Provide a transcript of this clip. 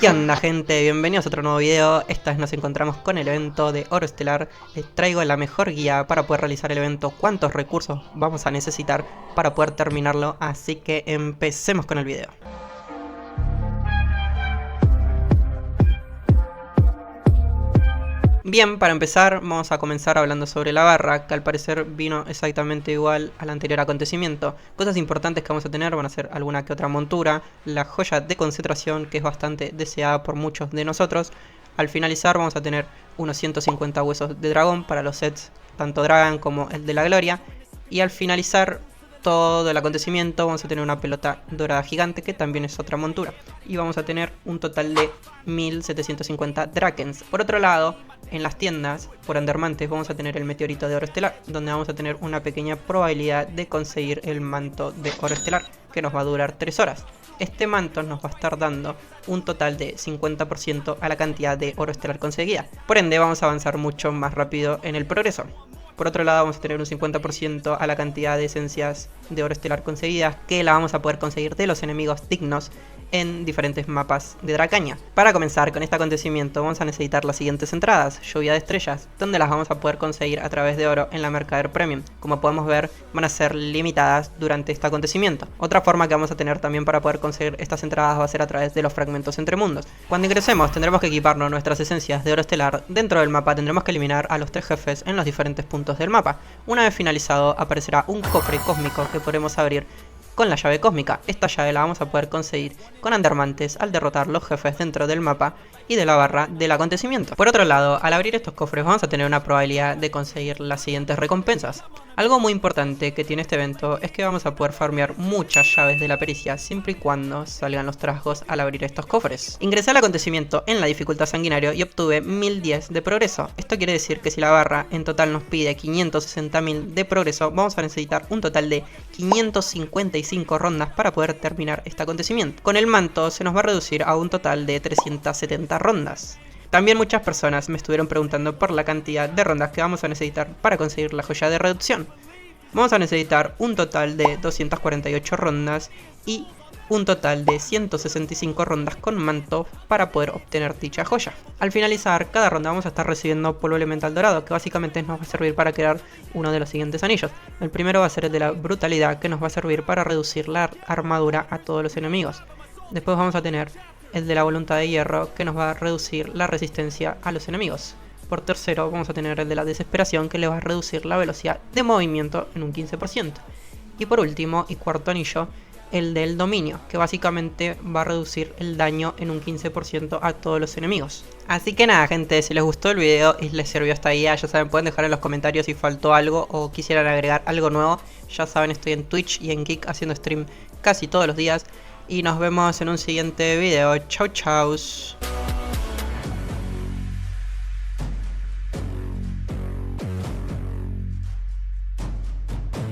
¿Qué onda, gente? Bienvenidos a otro nuevo video. Esta vez nos encontramos con el evento de Oro Estelar. Les traigo la mejor guía para poder realizar el evento, cuántos recursos vamos a necesitar para poder terminarlo, así que empecemos con el video. Bien, para empezar vamos a comenzar hablando sobre la barra, que al parecer vino exactamente igual al anterior acontecimiento. Cosas importantes que vamos a tener van a ser alguna que otra montura, la joya de concentración, que es bastante deseada por muchos de nosotros. Al finalizar vamos a tener unos 150 huesos de dragón para los sets, tanto Dragon como el de la gloria. Y al finalizar todo el acontecimiento vamos a tener una pelota dorada gigante, que también es otra montura. Y vamos a tener un total de 1750 Drakens. Por otro lado, en las tiendas por Endermantes vamos a tener el meteorito de Oro Estelar, donde vamos a tener una pequeña probabilidad de conseguir el manto de Oro Estelar, que nos va a durar 3 horas. Este manto nos va a estar dando un total de 50% a la cantidad de Oro Estelar conseguida. Por ende vamos a avanzar mucho más rápido en el progreso. Por otro lado vamos a tener un 50% a la cantidad de esencias de Oro Estelar conseguidas, que la vamos a poder conseguir de los enemigos dignos en diferentes mapas de Dracaña. Para comenzar con este acontecimiento vamos a necesitar las siguientes entradas: lluvia de estrellas, donde las vamos a poder conseguir a través de oro en la Mercader Premium. Como podemos ver, van a ser limitadas durante este acontecimiento. Otra forma que vamos a tener también para poder conseguir estas entradas va a ser a través de los fragmentos entre mundos. Cuando ingresemos tendremos que equiparnos nuestras esencias de Oro Estelar. Dentro del mapa tendremos que eliminar a los 3 jefes en los diferentes puntos del mapa. Una vez finalizado aparecerá un cofre cósmico que podremos abrir con la llave cósmica. Esta llave la vamos a poder conseguir con Endermantes al derrotar los jefes dentro del mapa y de la barra del acontecimiento. Por otro lado, al abrir estos cofres vamos a tener una probabilidad de conseguir las siguientes recompensas. Algo muy importante que tiene este evento es que vamos a poder farmear muchas llaves de la pericia siempre y cuando salgan los trasgos al abrir estos cofres. Ingresé al acontecimiento en la dificultad sanguinario y obtuve 1010 de progreso. Esto quiere decir que si la barra en total nos pide 560.000 de progreso, vamos a necesitar un total de 555 rondas para poder terminar este acontecimiento. Con el manto se nos va a reducir a un total de 370 rondas. También muchas personas me estuvieron preguntando por la cantidad de rondas que vamos a necesitar para conseguir la joya de reducción. Vamos a necesitar un total de 248 rondas y un total de 165 rondas con manto para poder obtener dicha joya. Al finalizar cada ronda vamos a estar recibiendo polvo elemental dorado, que básicamente nos va a servir para crear uno de los siguientes anillos. El primero va a ser el de la brutalidad, que nos va a servir para reducir la armadura a todos los enemigos. Después vamos a tener el de la voluntad de hierro, que nos va a reducir la resistencia a los enemigos. Por tercero vamos a tener el de la desesperación, que le va a reducir la velocidad de movimiento en un 15%. Y por último y cuarto anillo, el del dominio, que básicamente va a reducir el daño en un 15% a todos los enemigos. Así que nada, gente, si les gustó el video y les sirvió esta guía, ya saben, pueden dejar en los comentarios si faltó algo o quisieran agregar algo nuevo. Ya saben, estoy en Twitch y en Kick haciendo stream casi todos los días. Y nos vemos en un siguiente video. Chau chau.